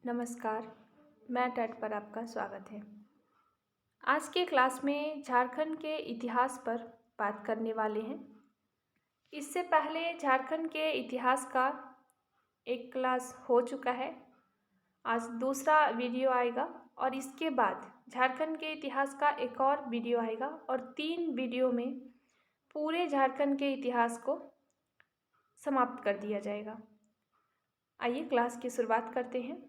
नमस्कार, मैं टेट पर आपका स्वागत है। आज के क्लास में झारखंड के इतिहास पर बात करने वाले हैं। इससे पहले झारखंड के इतिहास का एक क्लास हो चुका है। आज दूसरा वीडियो आएगा और इसके बाद झारखंड के इतिहास का एक और वीडियो आएगा और 3 वीडियो में पूरे झारखंड के इतिहास को समाप्त कर दिया जाएगा। आइए क्लास की शुरुआत करते हैं।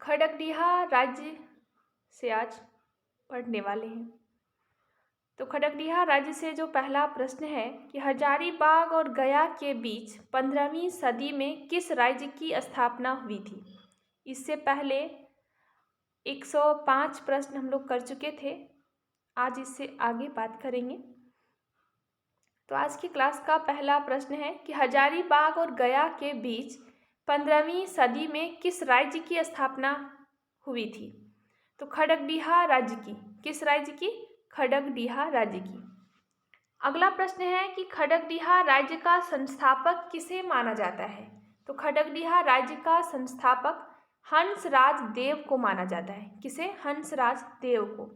खड़गडिहा राज्य से आज पढ़ने वाले हैं। तो खड़गडिहा राज्य से जो पहला प्रश्न है कि हजारीबाग और गया के बीच 15वीं सदी में किस राज्य की स्थापना हुई थी। इससे पहले 105 प्रश्न हम लोग कर चुके थे। आज इससे आगे बात करेंगे। तो आज की क्लास का पहला प्रश्न है कि हजारीबाग और गया के बीच 15वीं सदी में किस राज्य की स्थापना हुई थी। तो खड़गडिहा राज्य की। किस राज्य की? खड़गडिहा राज्य की। अगला प्रश्न है कि खड़गडिहा राज्य का संस्थापक किसे माना जाता है। तो खड़गडिहा राज्य का संस्थापक हंसराज देव को माना जाता है। किसे? हंसराज देव को।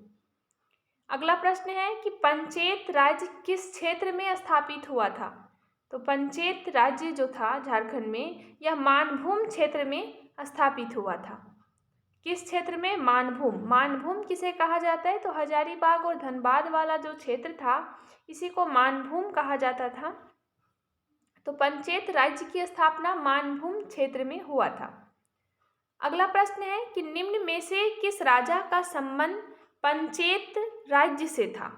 अगला प्रश्न है कि पंचेत राज्य किस क्षेत्र में स्थापित हुआ था। तो पंचेत राज्य जो था झारखंड में, यह मानभूम क्षेत्र में स्थापित हुआ था। किस क्षेत्र में? मानभूम। मानभूम किसे कहा जाता है? तो हजारीबाग और धनबाद वाला जो क्षेत्र था इसी को मानभूम कहा जाता था। तो पंचेत राज्य की स्थापना मानभूम क्षेत्र में हुआ था। अगला प्रश्न है कि निम्न में से किस राजा का संबंध पंचेत राज्य से था।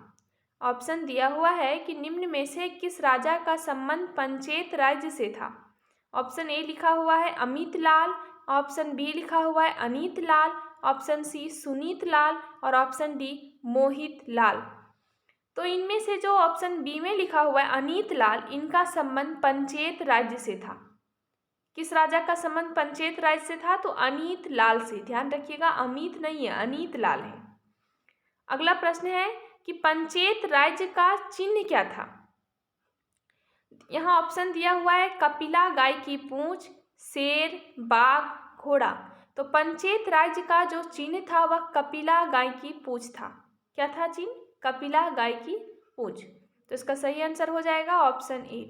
ऑप्शन दिया हुआ है कि निम्न में से किस राजा का संबंध पंचेत राज्य से था। ऑप्शन ए लिखा हुआ है अमित लाल, ऑप्शन बी लिखा हुआ है अनीत लाल, ऑप्शन सी सुनीत लाल और ऑप्शन डी मोहित लाल। तो इनमें से जो ऑप्शन बी में लिखा हुआ है अनीत लाल, इनका संबंध पंचेत राज्य से था। किस राजा का संबंध पंचेत राज्य से था? तो अनीत लाल से। ध्यान रखिएगा, अमित नहीं है, अनीत लाल है। अगला प्रश्न है कि पंचेत राज्य का चिन्ह क्या था। यहाँ ऑप्शन दिया हुआ है कपिला गाय की पूंछ, शेर, बाघ, घोड़ा। तो पंचेत राज्य का जो चिन्ह था वह कपिला गाय की पूंछ था। क्या था चिन्ह? कपिला गाय की पूंछ। तो इसका सही आंसर हो जाएगा ऑप्शन ए।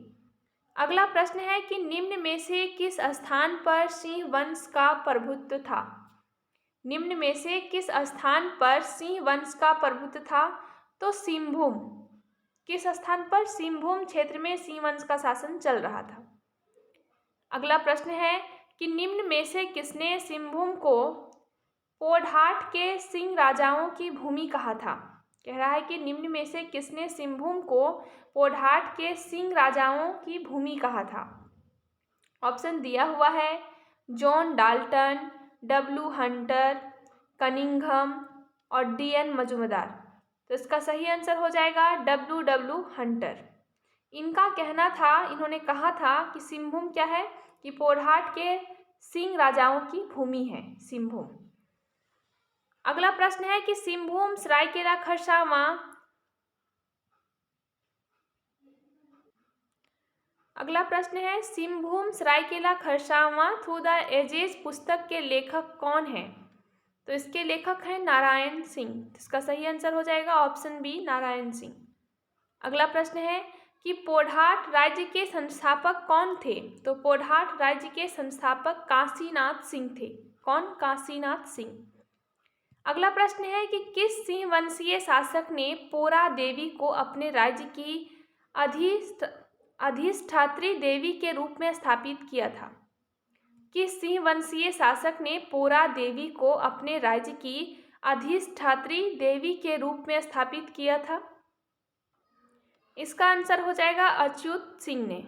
अगला प्रश्न है कि निम्न में से किस स्थान पर सिंह वंश का प्रभुत्व था। निम्न में से किस स्थान पर सिंह वंश का प्रभुत्व था। तो सिंहभूम। किस स्थान पर? सिंहभूम क्षेत्र में सिंह वंश का शासन चल रहा था। अगला प्रश्न है कि निम्न में से किसने सिंहभूम को पोढ़ाट के सिंह राजाओं की भूमि कहा था। कह रहा है कि निम्न में से किसने सिंहभूम को पोढ़ाट के सिंह राजाओं की भूमि कहा था। ऑप्शन दिया हुआ है John Dalton, W Hunter, Cunningham और डीएन मजूमदार। तो इसका सही आंसर हो जाएगा डब्ल्यू हंटर। इनका कहना था, इन्होंने कहा था कि सिंहभूम क्या है कि पोढ़ाट के सिंह राजाओं की भूमि है सिंहभूम। अगला प्रश्न है कि सिंहभूम सरायकेला खरसावां अगला प्रश्न है Singhbhum Seraikela Kharsawan through the ages पुस्तक के लेखक कौन हैं। तो इसके लेखक हैं नारायण सिंह। इसका सही आंसर हो जाएगा ऑप्शन बी नारायण सिंह। अगला प्रश्न है कि पोढ़ाट राज्य के संस्थापक कौन थे। तो पोढ़ाट राज्य के संस्थापक काशीनाथ सिंह थे। कौन? काशीनाथ सिंह। अगला प्रश्न है कि किस सिंह वंशीय शासक ने पोरा देवी को अपने राज्य की अधिष्ठात्री देवी के रूप में स्थापित किया था। किस सिंह वंशीय शासक ने पोरा देवी को अपने राज्य की अधिष्ठात्री देवी के रूप में स्थापित किया था। इसका आंसर हो जाएगा अच्युत सिंह ने।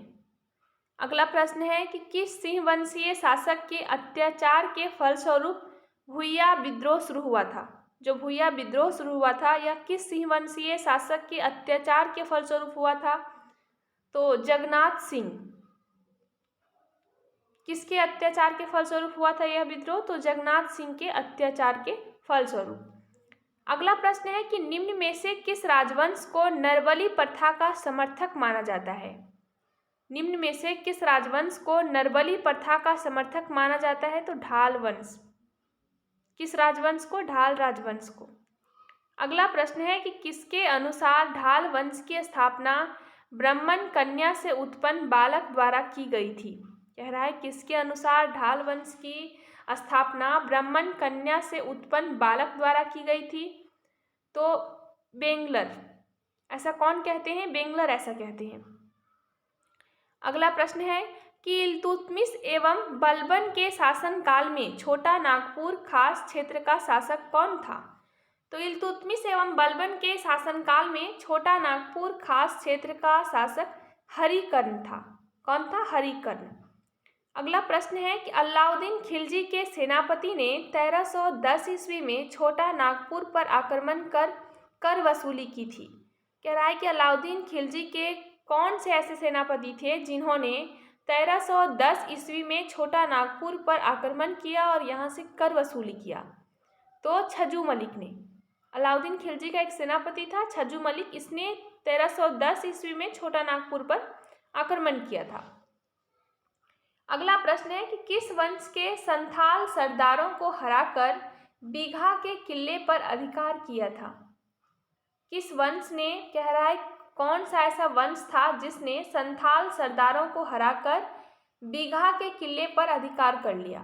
अगला प्रश्न है कि किस सिंह वंशीय शासक के अत्याचार के फलस्वरूप भूया विद्रोह शुरू हुआ था। जो भूया विद्रोह शुरू हुआ था यह किस सिंह वंशीय शासक के अत्याचार के फलस्वरूप हुआ था। तो जगन्नाथ सिंह। किसके अत्याचार के फलस्वरूप हुआ था यह विद्रोह? तो जगन्नाथ सिंह के अत्याचार के फलस्वरूप। अगला प्रश्न है कि निम्न में से किस राजवंश को नरबली प्रथा का समर्थक माना जाता है। निम्न में से किस राजवंश को नरबली प्रथा का समर्थक माना जाता है? तो ढाल वंश। किस राजवंश को? ढाल राजवंश को। अगला प्रश्न है कि किसके अनुसार ढाल वंश की स्थापना ब्राह्मण कन्या से उत्पन्न बालक द्वारा की गई थी? कह रहा है किसके अनुसार ढाल वंश की स्थापना ब्राह्मण कन्या से उत्पन्न बालक द्वारा की गई थी? तो बेंगलर। ऐसा कौन कहते हैं? बेंगलर ऐसा कहते हैं। अगला प्रश्न है कि इल्तुतमिश एवं बलबन के शासनकाल में छोटा नागपुर खास क्षेत्र का शासक कौन था? तो इल्तुतमिश एवं बलबन के शासनकाल में छोटा नागपुर खास क्षेत्र का शासक हरिकर्ण था। कौन था? हरिकर्ण। अगला प्रश्न है कि अलाउद्दीन खिलजी के सेनापति ने 1310 ईस्वी में छोटा नागपुर पर आक्रमण कर वसूली की थी। कह रहा है कि अलाउद्दीन खिलजी के कौन से ऐसे सेनापति थे जिन्होंने 1310 ईस्वी में छोटा नागपुर पर आक्रमण किया और यहाँ से कर वसूली किया? तो छज्जू मलिक ने। अलाउद्दीन खिलजी का एक सेनापति था छज्जू मलिक, इसने 1310 ईस्वी में छोटा नागपुर पर आक्रमण किया था। अगला प्रश्न है कि किस वंश के संथाल सरदारों को हराकर बीघा के किले पर अधिकार किया था? किस वंश ने, कह रहा है कौन सा ऐसा वंश था जिसने संथाल सरदारों को हराकर बीघा के किले पर अधिकार कर लिया?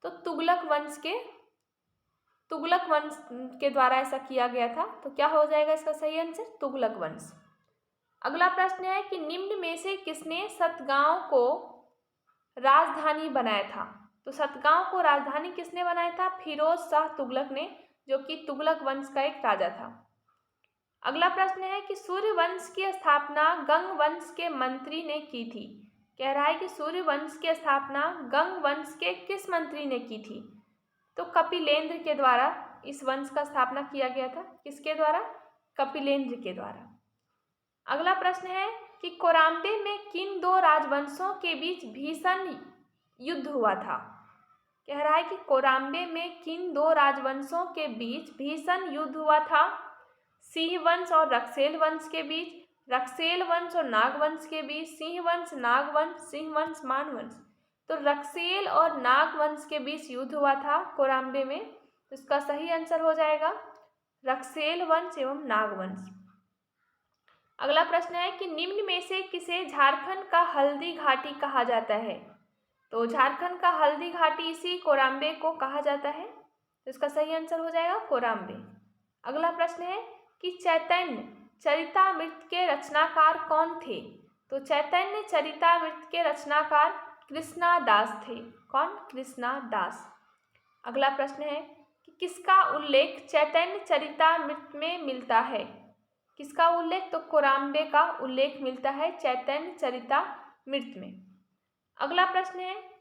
तो तुगलक वंश के द्वारा ऐसा किया गया था। तो क्या हो जाएगा इसका सही आंसर? तुगलक वंश। अगला प्रश्न है कि निम्न में से किसने सतगांव को राजधानी बनाया था? तो सतगांव को राजधानी किसने बनाया था? फिरोज शाह तुगलक ने, जो कि तुगलक वंश का एक राजा था। अगला प्रश्न है कि सूर्य वंश की स्थापना गंग वंश के मंत्री ने की थी। कह रहा है कि सूर्य वंश की स्थापना गंग वंश के किस मंत्री ने की थी? तो कपिलेंद्र के द्वारा इस वंश का स्थापना किया गया था। किसके द्वारा? कपिलेंद्र के द्वारा। अगला प्रश्न है कि कोराम्बे में किन दो राजवंशों के बीच भीषण युद्ध हुआ था? कह रहा है कि कोराम्बे में किन दो राजवंशों के बीच भीषण युद्ध हुआ था? सिंह वंश और रक्सेल वंश के बीच, रक्सेल वंश और नाग वंश के बीच, सिंह वंश नाग वंश, सिंह वंश मान वंश। तो रक्सेल और नाग वंश के बीच युद्ध हुआ था कोराम्बे में। तो इसका सही आंसर हो जाएगा रक्सेल वंश एवं नाग वंश। अगला प्रश्न है कि निम्न में से किसे झारखंड का हल्दी घाटी कहा जाता है? तो झारखंड का हल्दी घाटी इसी कोराम्बे को कहा जाता है। तो इसका सही आंसर हो जाएगा कोराम्बे। अगला प्रश्न है कि चैतन्य चरितामृत के रचनाकार कौन थे? तो चैतन्य चरितामृत के रचनाकार कृष्णा दास थे। कौन? कृष्णा दास। अगला प्रश्न है कि किसका उल्लेख चैतन्य चरितामृत में मिलता है? किसका उल्लेख? तो कोराम्बे का उल्लेख मिलता है चैतन्य चरितामृत में। अगला प्रश्न है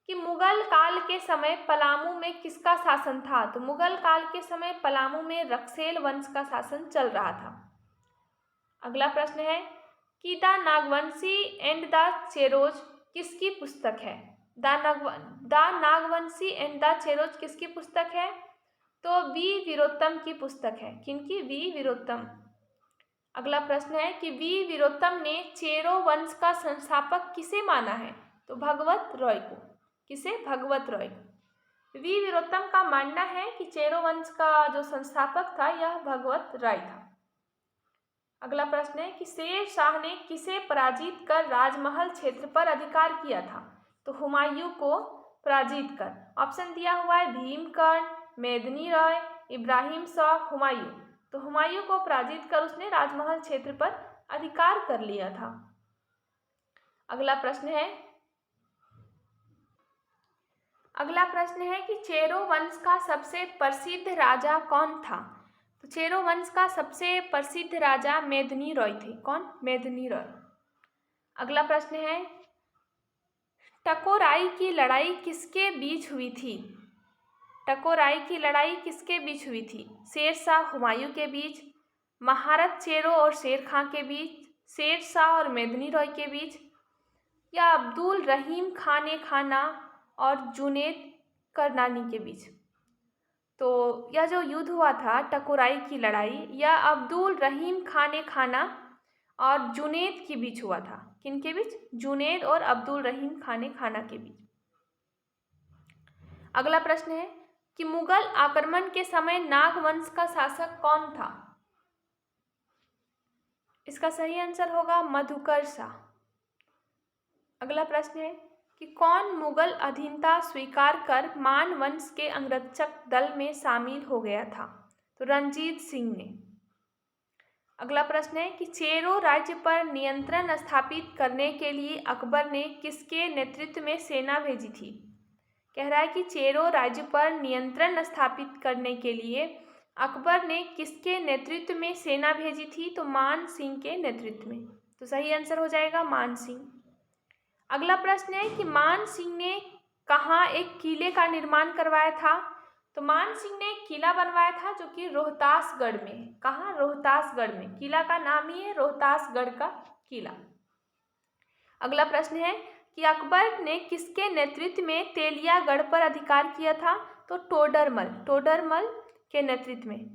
कि मुगल काल के समय पलामू में किसका शासन था? तो मुगल काल के समय पलामू में रक्सेल वंश का शासन चल रहा था। अगला प्रश्न है कि the Nagvanshi and the Cheros किसकी पुस्तक है? The Nagvanshi and the Cheros किसकी पुस्तक है? तो वी वीरोत्तम की पुस्तक है। किनकी? वी वीरोत्तम। अगला प्रश्न है कि वी वीरोत्तम ने चेरो वंश का संस्थापक किसे माना है? तो भगवत रॉय को। किसे? भगवत रॉय। वी वीरोत्तम का मानना है कि चेरो वंश का जो संस्थापक था यह भगवत राय था। अगला प्रश्न है कि शेर शाह ने किसे पराजित कर राजमहल क्षेत्र पर अधिकार किया था? तो हुमायूं को पराजित कर। ऑप्शन दिया हुआ है भीमकर्ण, मेदिनी रॉय, इब्राहिम शाह, हुमायूं। तो हुमायूं को पराजित कर उसने राजमहल क्षेत्र पर अधिकार कर लिया था। अगला प्रश्न है कि चेरो वंश का सबसे प्रसिद्ध राजा कौन था? तो चेरो वंश का सबसे प्रसिद्ध राजा मेदिनी रॉय थे। कौन? मेदिनी रॉय। अगला प्रश्न है टकोराई की लड़ाई किसके बीच हुई थी? टकोराई की लड़ाई किसके बीच हुई थी? शेर शाह हुमायूं के बीच, महारत चेरो और शेर खां के बीच, शेर शाह और मेदिनी रॉय के बीच, या अब्दुल रहीम खान ए खाना और जुनैद करनानी के बीच? तो यह जो युद्ध हुआ था टकोराई की लड़ाई, यह अब्दुल रहीम खान ए खाना और जुनैद के बीच हुआ था। किनके बीच? जुनैद और अब्दुल रहीम खाना के बीच। अगला प्रश्न है कि मुगल आक्रमण के समय नाग वंश का शासक कौन था? इसका सही आंसर होगा मधुकर शाह। अगला प्रश्न है कि कौन मुगल अधीनता स्वीकार कर मान वंश के अंगरक्षक दल में शामिल हो गया था? तो रंजीत सिंह ने। अगला प्रश्न है कि चेरो राज्य पर नियंत्रण स्थापित करने के लिए अकबर ने किसके नेतृत्व में सेना भेजी थी? कह रहा है कि चेरो राज्य पर नियंत्रण स्थापित करने के लिए अकबर ने किसके नेतृत्व में सेना भेजी थी? तो मान सिंह के नेतृत्व में। तो सही आंसर हो जाएगा मान सिंह। अगला प्रश्न है कि मान सिंह ने कहाँ एक किले का निर्माण करवाया था? तो मान सिंह ने एक किला बनवाया था जो कि रोहतासगढ़ में है। कहाँ? रोहतासगढ़ में। किला का नाम ही है रोहतासगढ़ का किला। अगला प्रश्न है कि अकबर ने किसके नेतृत्व में तेलियागढ़ पर अधिकार किया था? तो टोडरमल के नेतृत्व में।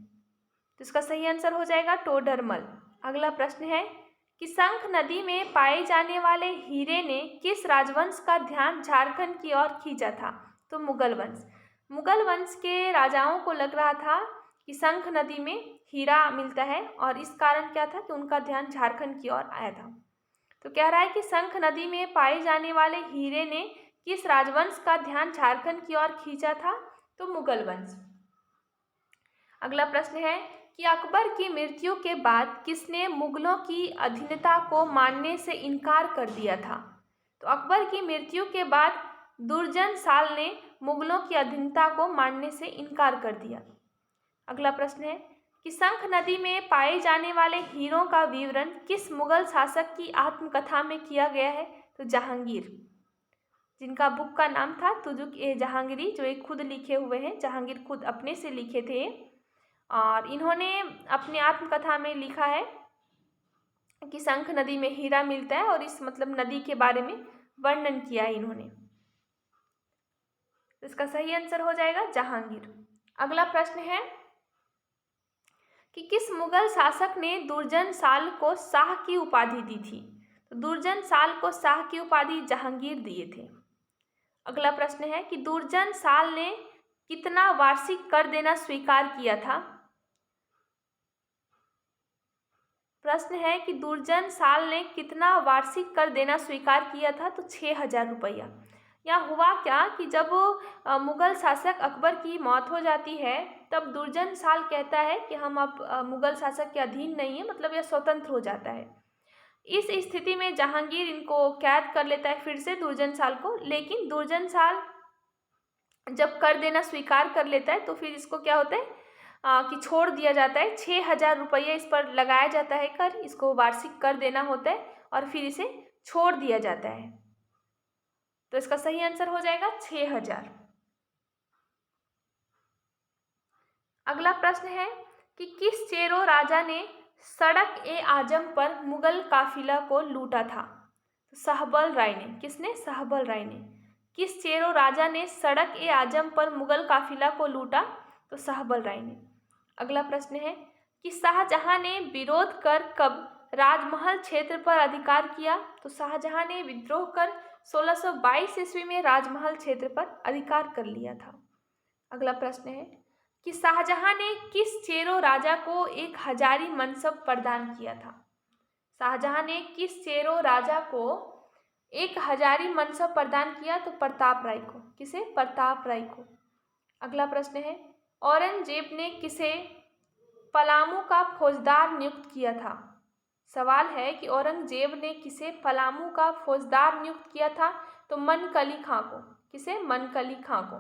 तो इसका सही आंसर हो जाएगा टोडरमल। अगला प्रश्न है कि शंख नदी में पाए जाने वाले हीरे ने किस राजवंश का ध्यान झारखंड की ओर खींचा था? तो मुगल वंश। मुगल वंश के राजाओं को लग रहा था कि शंख नदी में हीरा मिलता है और इस कारण क्या था कि उनका ध्यान झारखंड की ओर आया था। तो कह रहा है कि शंख नदी में पाए जाने वाले हीरे ने किस राजवंश का ध्यान झारखंड की ओर खींचा था? तो मुगल वंश। अगला प्रश्न है कि अकबर की मृत्यु के बाद किसने मुगलों की अधीनता को मानने से इनकार कर दिया था? तो अकबर की मृत्यु के बाद दुर्जन साल ने मुगलों की अधीनता को मानने से इनकार कर दिया। अगला प्रश्न है कि शंख नदी में पाए जाने वाले हीरों का विवरण किस मुगल शासक की आत्मकथा में किया गया है? तो जहांगीर, जिनका बुक का नाम था तुजुक-ए-जहांगीरी, जो एक खुद लिखे हुए हैं। जहांगीर खुद अपने से लिखे थे और इन्होंने अपनी आत्मकथा में लिखा है कि शंख नदी में हीरा मिलता है और इस नदी के बारे में वर्णन किया है इन्होंने। इसका सही आंसर हो जाएगा जहांगीर। अगला प्रश्न है कि किस मुगल शासक ने दुर्जन साल को शाह की उपाधि दी थी? तो दुर्जन साल को शाह की उपाधि जहांगीर दिए थे। अगला प्रश्न है कि दुर्जन साल ने कितना वार्षिक कर देना स्वीकार किया था? प्रश्न है कि दुर्जन साल ने कितना वार्षिक कर देना स्वीकार किया था? तो 6,000 रुपया। यहाँ हुआ क्या कि जब मुगल शासक अकबर की मौत हो जाती है तब दुर्जन साल कहता है कि हम अब मुगल शासक के अधीन नहीं है, यह स्वतंत्र हो जाता है। इस स्थिति में जहांगीर इनको कैद कर लेता है फिर से दुर्जन साल को, लेकिन दुर्जन साल जब कर देना स्वीकार कर लेता है तो फिर इसको क्या होता है कि छोड़ दिया जाता है। 6,000 रुपये इस पर लगाया जाता है कर, इसको वार्षिक कर देना होता है और फिर इसे छोड़ दिया जाता है। तो इसका सही आंसर हो जाएगा 6,000। अगला प्रश्न है कि किस चेरो राजा ने सड़क-ए-आजम पर मुगल काफिला को लूटा था? तो सहबल राय ने। किसने? सहबल राय ने। किस चेरो राजा ने सड़क-ए-आजम पर मुगल काफिला को लूटा? तो सहबल राय ने। अगला प्रश्न है कि शाहजहां ने विरोध कर कब राजमहल क्षेत्र पर अधिकार किया? तो शाहजहां ने विद्रोह कर 1622 ईस्वी में राजमहल क्षेत्र पर अधिकार कर लिया था। अगला प्रश्न है कि शाहजहां ने किस चेरो राजा को एक हजारी मनसब प्रदान किया था? शाहजहां ने किस चेरो राजा को एक हजारी मनसब प्रदान किया? तो प्रताप राय को। किसे? प्रताप राय को। अगला प्रश्न है औरंगजेब ने किसे पलामू का फौजदार नियुक्त किया था? सवाल है कि औरंगजेब ने किसे पलामू का फौजदार नियुक्त किया था? तो मनकली खां को। किसे? मनकली खां को।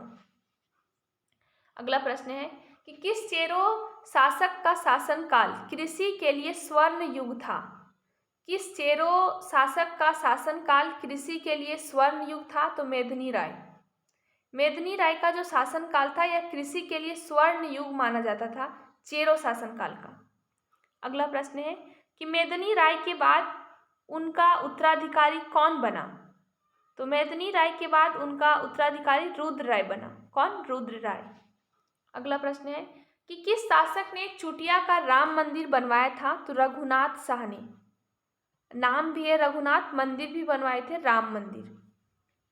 अगला प्रश्न है कि किस चेरो शासक का शासनकाल कृषि के लिए स्वर्ण युग था? किस चेरो शासक का शासनकाल कृषि के लिए स्वर्ण युग था? तो मेदिनी राय। मेदिनी राय का जो शासनकाल था यह कृषि के लिए स्वर्ण युग माना जाता था, चेरो शासनकाल का। अगला प्रश्न है कि मेदिनी राय के बाद उनका उत्तराधिकारी कौन बना? तो मेदिनी राय के बाद उनका उत्तराधिकारी रुद्र राय बना। कौन? रुद्र राय। अगला प्रश्न है कि किस शासक ने चुटिया का राम मंदिर बनवाया था? तो रघुनाथ शाह ने। नाम भी है रघुनाथ, मंदिर भी बनवाए थे राम मंदिर।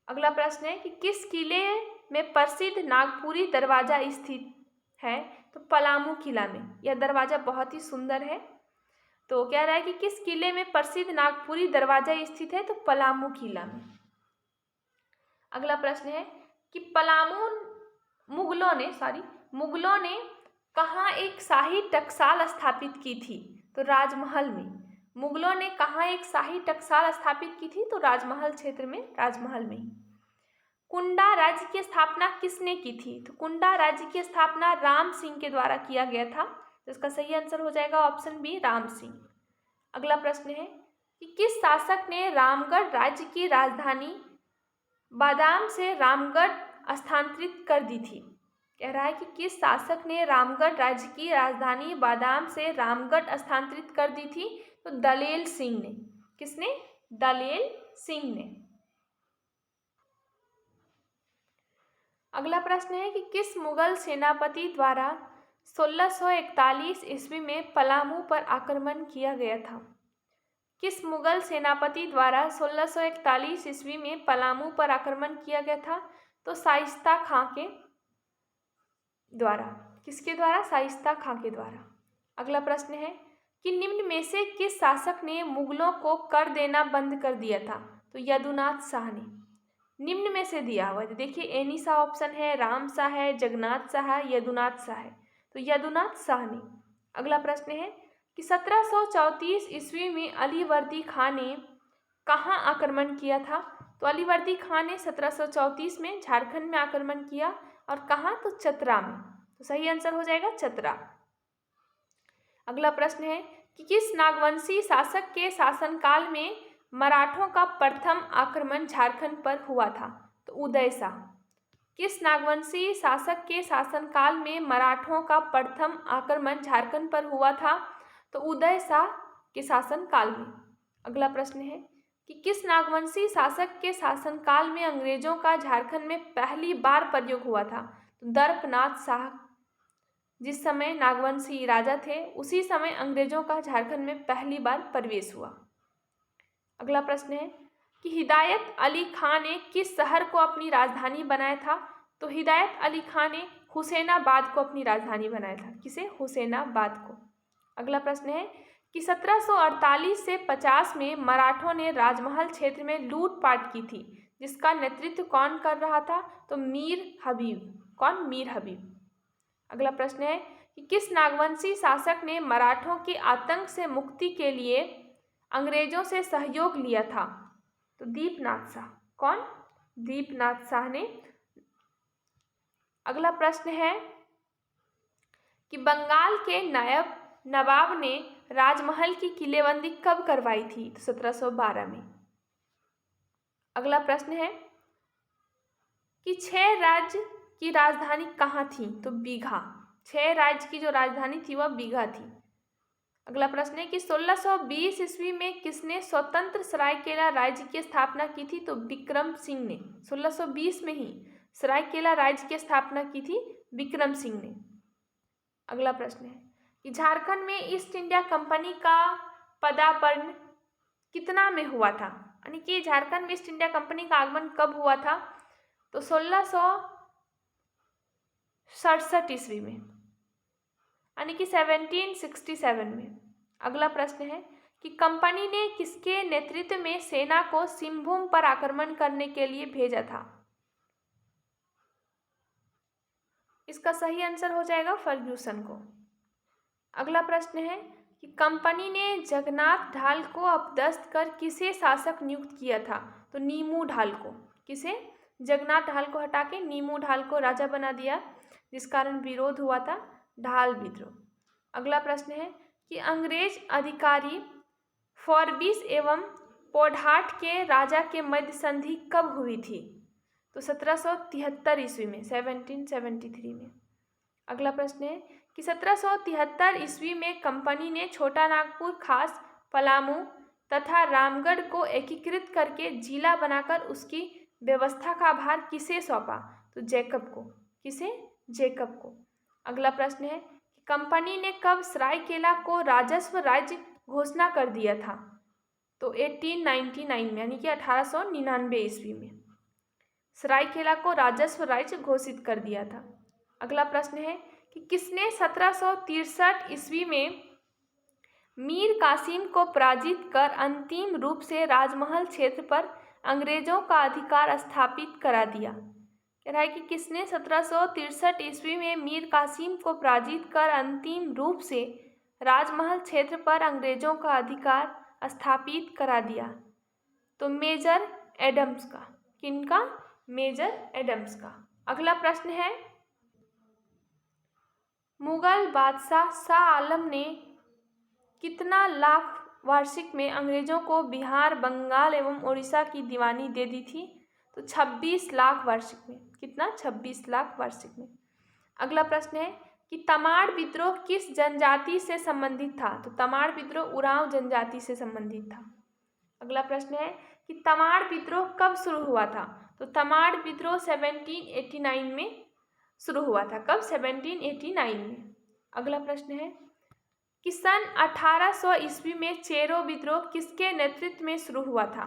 अगला प्रश्न है कि किस किले में प्रसिद्ध नागपुरी दरवाजा स्थित है? तो पलामू किला में। यह दरवाजा बहुत ही सुंदर है। तो कह रहा है कि किस किले में प्रसिद्ध नागपुरी दरवाजा स्थित है? तो पलामू किला में। अगला प्रश्न है कि मुगलों ने कहाँ एक शाही टकसाल स्थापित की थी? तो राजमहल में। मुगलों ने कहाँ एक शाही टकसाल स्थापित की थी? तो राजमहल क्षेत्र में, राजमहल में ही। कुंडा राज्य की स्थापना किसने की थी? तो कुंडा राज्य की स्थापना राम सिंह के द्वारा किया गया था। तो इसका सही आंसर हो जाएगा ऑप्शन बी, राम सिंह। अगला प्रश्न है कि किस शासक ने रामगढ़ राज्य की राजधानी बादाम से रामगढ़ स्थानांतरित कर दी थी? कह रहा है कि किस शासक ने रामगढ़ राज्य की राजधानी बादाम से रामगढ़ स्थानांतरित कर दी थी? तो दलेल सिंह ने। किसने? दलेल सिंह ने। अगला प्रश्न है कि किस मुगल सेनापति द्वारा 1641 ईस्वी में पलामू पर आक्रमण किया गया था? किस मुगल सेनापति द्वारा 1641 ईस्वी में पलामू पर आक्रमण किया गया था? तो शाइस्ता खां के द्वारा। किसके द्वारा? शाइस्ता खां के द्वारा। अगला प्रश्न है कि निम्न में से किस शासक ने मुगलों को कर देना बंद कर दिया था? तो यदुनाथ शाह ने। निम्न में से दिया हुआ है, देखिए एनी शाह ऑप्शन है, राम शाह है, जगन्नाथ शाह है, यदुनाथ शाह है। तो यदुनाथ शाह ने। अगला प्रश्न है कि 1734 ईस्वी में अलीवर्दी खां ने कहाँ आक्रमण किया था? तो अलीवर्दी खां ने 1734 में झारखंड में आक्रमण किया। और कहाँ? तो चतरा में। तो सही आंसर हो जाएगा चतरा। अगला प्रश्न है कि किस नागवंशी शासक के शासनकाल में मराठों का प्रथम आक्रमण झारखंड पर हुआ था? तो उदय शाह। किस नागवंशी शासक के शासनकाल में मराठों का प्रथम आक्रमण झारखंड पर हुआ था? तो उदय शाह के शासनकाल में। अगला प्रश्न है कि किस नागवंशी शासक के शासनकाल में अंग्रेजों का झारखंड में पहली बार प्रयोग हुआ था? तो दर्पनाथ शाह। जिस समय नागवंशी राजा थे उसी समय अंग्रेजों का झारखंड में पहली बार प्रवेश हुआ। अगला प्रश्न है कि हिदायत अली खां ने किस शहर को अपनी राजधानी बनाया था? तो हिदायत अली खां ने हुसैनाबाद को अपनी राजधानी बनाया था। किसे? हुसैनाबाद को। अगला प्रश्न है कि 1748 से 50 में मराठों ने राजमहल क्षेत्र में लूटपाट की थी, जिसका नेतृत्व कौन कर रहा था? तो मीर हबीब। कौन? मीर हबीब। अगला प्रश्न है कि किस नागवंशी शासक ने मराठों के आतंक से मुक्ति के लिए अंग्रेजों से सहयोग लिया था? तो दीपनाथ शाह। कौन? दीपनाथ शाह ने। अगला प्रश्न है कि बंगाल के नायब नवाब ने राजमहल की किलेबंदी कब करवाई थी? तो 1712 में। अगला प्रश्न है कि 6 राज्य की राजधानी कहाँ थी? तो बीघा। 6 राज्य की जो राजधानी थी वह बीघा थी। अगला प्रश्न है कि 1620 ईस्वी में किसने स्वतंत्र सरायकेला राज्य की स्थापना की थी? तो विक्रम सिंह ने। 1620 में ही सरायकेला राज्य की स्थापना की थी विक्रम सिंह ने। अगला प्रश्न है कि झारखंड में ईस्ट इंडिया कंपनी का पदार्पण कितना में हुआ था? यानी कि झारखंड में ईस्ट इंडिया कंपनी का आगमन कब हुआ था? तो 1667 ईस्वी में, यानी कि 1767 में। अगला प्रश्न है कि कंपनी ने किसके नेतृत्व में सेना को सिंहभूम पर आक्रमण करने के लिए भेजा था? इसका सही आंसर हो जाएगा फर्ग्यूसन को। अगला प्रश्न है कि कंपनी ने जगन्नाथ ढाल को अपदस्थ कर किसे शासक नियुक्त किया था? तो नीमू ढाल को। किसे? जगन्नाथ ढाल को हटा के नीमू ढाल को राजा बना दिया, जिस कारण विरोध हुआ था, ढाल विद्रोह। अगला प्रश्न है कि अंग्रेज अधिकारी फॉरबिस एवं पोढ़ाट के राजा के मध्य संधि कब हुई थी? तो 1773 ईस्वी में, 1773 में। अगला प्रश्न है कि 1773 ईस्वी में कंपनी ने छोटा नागपुर, खास, पलामू तथा रामगढ़ को एकीकृत करके जिला बनाकर उसकी व्यवस्था का भार किसे सौंपा? तो जैकब को। किसे? जैकब को। अगला प्रश्न है कि कंपनी ने कब सरायकेला को राजस्व राज्य घोषणा कर दिया था? तो 1899 में, यानी कि 1899 ईस्वी में सरायकेला को राजस्व राज्य घोषित कर दिया था। अगला प्रश्न है कि किसने 1763 ईस्वी में मीर कासिम को पराजित कर अंतिम रूप से राजमहल क्षेत्र पर अंग्रेजों का अधिकार स्थापित करा दिया। कह रहा है कि किसने 1763 ईस्वी में मीर कासिम को पराजित कर अंतिम रूप से राजमहल क्षेत्र पर अंग्रेजों का अधिकार स्थापित करा दिया। तो मेजर एडम्स का। किनका? मेजर एडम्स का। अगला प्रश्न है, मुगल बादशाह शाह आलम ने कितना लाख वार्षिक में अंग्रेजों को बिहार, बंगाल एवं उड़ीसा की दीवानी दे दी थी? तो 26 लाख वार्षिक में। कितना? 26 लाख वार्षिक में। अगला प्रश्न है कि तमाड़ विद्रोह किस जनजाति से संबंधित था? तो तमाड़ विद्रोह उरांव जनजाति से संबंधित था। अगला प्रश्न है कि तमाड़ विद्रोह कब शुरू हुआ था? तो तमाड़ विद्रोह 1789 में शुरू हुआ था। कब? 1789 में। अगला प्रश्न है कि सन 1800 ईस्वी में चेरो विद्रोह किसके नेतृत्व में शुरू हुआ था?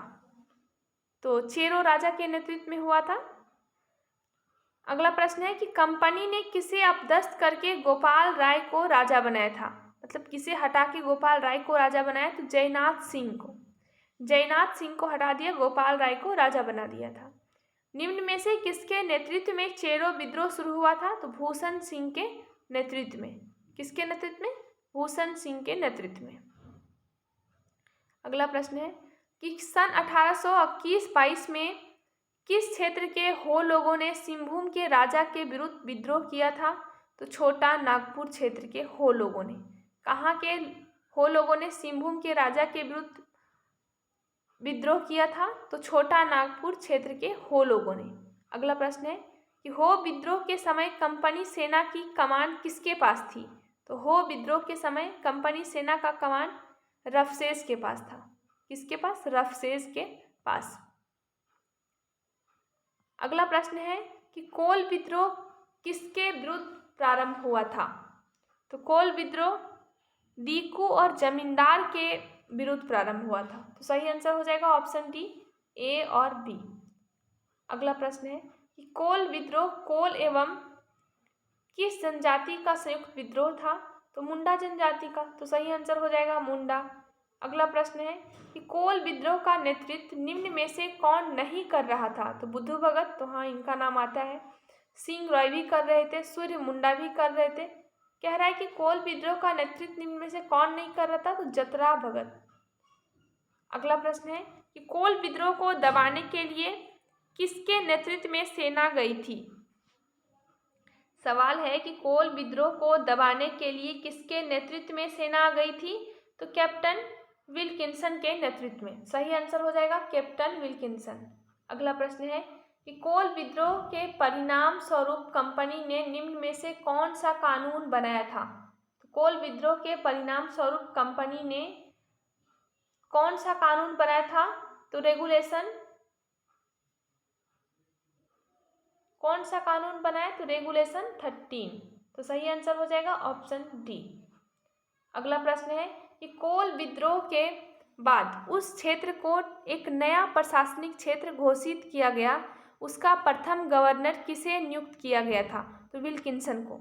तो चेरो राजा के नेतृत्व में हुआ था। अगला प्रश्न है कि कंपनी ने किसे अपदस्थ करके गोपाल राय को राजा बनाया था? मतलब किसे हटा के गोपाल राय को राजा बनाया? तो जयनाथ सिंह को। जयनाथ सिंह को हटा दिया, गोपाल राय को राजा बना दिया था। निम्न में से किसके नेतृत्व में चेरो विद्रोह शुरू हुआ था? तो भूषण सिंह के नेतृत्व में। किसके नेतृत्व में? भूषण सिंह के नेतृत्व में। अगला प्रश्न है कि सन 1821-22 में किस क्षेत्र के हो लोगों ने सिंहभूम के राजा के विरुद्ध विद्रोह किया था? तो छोटा नागपुर क्षेत्र के हो लोगों ने। कहाँ के हो लोगों ने सिंहभूम के राजा के विरुद्ध विद्रोह किया था? तो छोटा नागपुर क्षेत्र के हो लोगों ने। अगला प्रश्न है कि हो विद्रोह के समय कंपनी सेना की कमान किसके पास थी? तो हो विद्रोह के समय कंपनी सेना का कमान रफसेस के पास था। किसके पास? रफसेस के पास। अगला प्रश्न है कि कोल विद्रोह किसके विरुद्ध प्रारंभ हुआ था? तो कोल विद्रोह दीकू और जमींदार के विरुद्ध प्रारंभ हुआ था। तो सही आंसर हो जाएगा ऑप्शन डी, ए और बी। अगला प्रश्न है कि कोल विद्रोह कोल एवं किस जनजाति का संयुक्त विद्रोह था? तो मुंडा जनजाति का। तो सही आंसर हो जाएगा मुंडा। अगला प्रश्न है कि कोल विद्रोह का नेतृत्व निम्न में से कौन नहीं कर रहा था? तो बुद्धू भगत। तो हाँ, इनका नाम आता है। सिंह रॉय भी कर रहे थे, सूर्य मुंडा भी कर रहे थे। कह रहा है कि कोल विद्रोह का नेतृत्व निम्न में से कौन नहीं कर रहा था? तो जतरा भगत। अगला प्रश्न है कि कोल विद्रोह को दबाने के लिए किसके नेतृत्व में सेना गई थी? सवाल है कि कोल विद्रोह को दबाने के लिए किसके नेतृत्व में सेना गई थी? तो कैप्टन विल्किंसन के नेतृत्व में। सही आंसर हो जाएगा कैप्टन विल्किंसन। अगला प्रश्न है कि कोल विद्रोह के परिणाम स्वरूप कंपनी ने निम्न में से कौन सा कानून बनाया था? तो कोल विद्रोह के परिणाम स्वरूप कंपनी ने कौन सा कानून बनाया था? तो रेगुलेशन। कौन सा कानून बनाया? तो रेगुलेशन 13। तो सही आंसर हो जाएगा ऑप्शन डी। अगला प्रश्न है कि कोल विद्रोह के बाद उस क्षेत्र को एक नया प्रशासनिक क्षेत्र घोषित किया गया, उसका प्रथम गवर्नर किसे नियुक्त किया गया था? तो विल्किंसन को।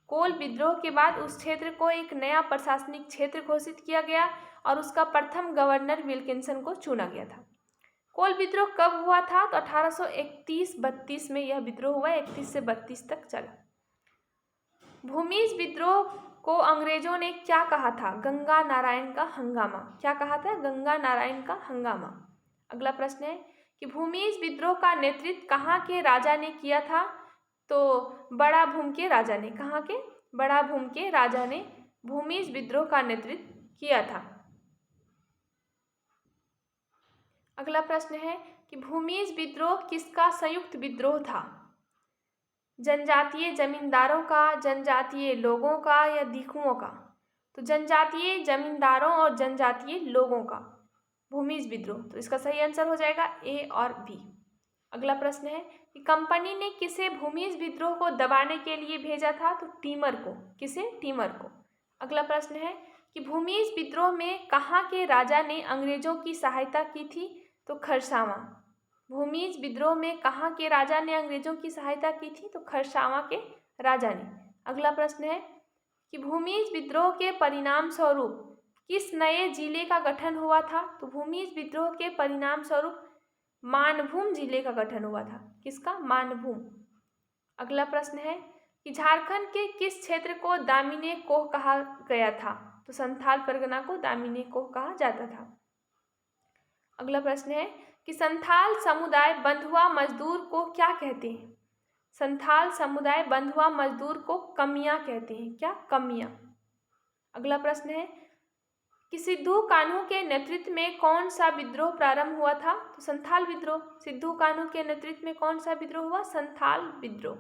कोल विद्रोह के बाद उस क्षेत्र को एक नया प्रशासनिक क्षेत्र घोषित किया गया और उसका प्रथम गवर्नर विल्किंसन को चुना गया था। कोल विद्रोह कब हुआ था? तो 1831-32 में यह विद्रोह हुआ। 31 से 32 तक चला। भूमिज विद्रोह को अंग्रेजों ने क्या कहा था? गंगा नारायण का हंगामा। क्या कहा था? गंगा नारायण का हंगामा। अगला प्रश्न है कि भूमिज विद्रोह का नेतृत्व कहाँ के राजा ने किया था? तो बड़ा भूम के राजा ने। कहाँ के? बड़ा भूम के राजा ने भूमिज विद्रोह का नेतृत्व किया था। अगला प्रश्न है कि भूमिज विद्रोह किसका संयुक्त विद्रोह था? जनजातीय जमींदारों का, जनजातीय लोगों का या दीकुओं का? तो जनजातीय जमींदारों और जनजातीय लोगों का भूमिज विद्रोह। तो इसका सही आंसर हो जाएगा ए और बी। अगला प्रश्न है कि कंपनी ने किसे भूमिज विद्रोह को दबाने के लिए भेजा था? तो टीमर को। किसे? टीमर को। अगला प्रश्न है कि भूमिज विद्रोह में कहाँ के राजा ने अंग्रेजों की सहायता की थी? तो खरसावां। भूमिज विद्रोह में कहाँ के राजा ने अंग्रेजों की सहायता की थी? तो खरसावां के राजा ने। अगला प्रश्न है कि भूमिज विद्रोह के परिणाम स्वरूप किस नए जिले का गठन हुआ था? तो भूमिज विद्रोह के परिणाम स्वरूप मानभूम जिले का गठन हुआ था। किसका? मानभूम। अगला प्रश्न है कि झारखंड के किस क्षेत्र को दामिनी कोह कहा गया था? तो संथाल परगना को दामिनी कोह कहा जाता था। अगला प्रश्न है कि संथाल समुदाय बंधुआ मजदूर को क्या कहते हैं? संथाल समुदाय बंधुआ मजदूर को कमियां कहते हैं। क्या? कमियां। अगला प्रश्न है कि सिद्धू कान्हू के नेतृत्व में कौन सा विद्रोह प्रारंभ हुआ था? तो संथाल विद्रोह। सिद्धू कान्हू के नेतृत्व में कौन सा विद्रोह हुआ? संथाल विद्रोह।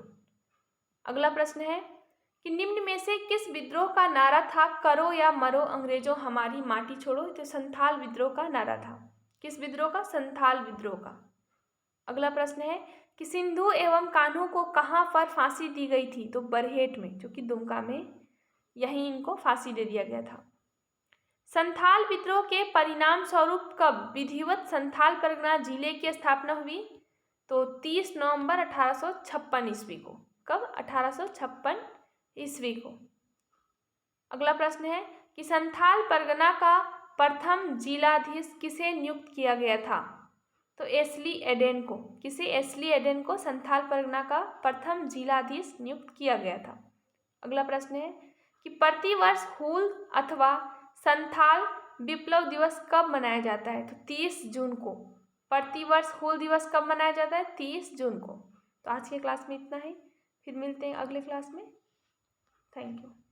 अगला प्रश्न है कि निम्न में से किस विद्रोह का नारा था करो या मरो अंग्रेजों हमारी माटी छोड़ो? तो संथाल विद्रोह का नारा था। किस विद्रोह का? संथाल विद्रोह का। अगला प्रश्न है कि सिंधु एवं कान्हू को कहाँ पर फांसी दी गई थी? तो बरहेट में, जो कि दुमका में, यहीं इनको फांसी दे दिया गया था। संथाल विद्रोह के परिणाम स्वरूप कब विधिवत संथाल परगना जिले की स्थापना हुई? तो 30 नवंबर 1856 ईस्वी को। कब? 1856 ईस्वी को। अगला प्रश्न है कि संथाल परगना का प्रथम जिलाधीश किसे नियुक्त किया गया था? तो एस्ली एडेन को। किसे? एस्ली एडेन को संथाल परगना का प्रथम जिलाधीश नियुक्त किया गया था। अगला प्रश्न है कि प्रतिवर्ष हूल अथवा संथाल विप्लव दिवस कब मनाया जाता है? तो 30 जून को। प्रतिवर्ष हूल दिवस कब मनाया जाता है? 30 जून को। तो आज के क्लास में इतना ही, फिर मिलते हैं अगले क्लास में। Thank you.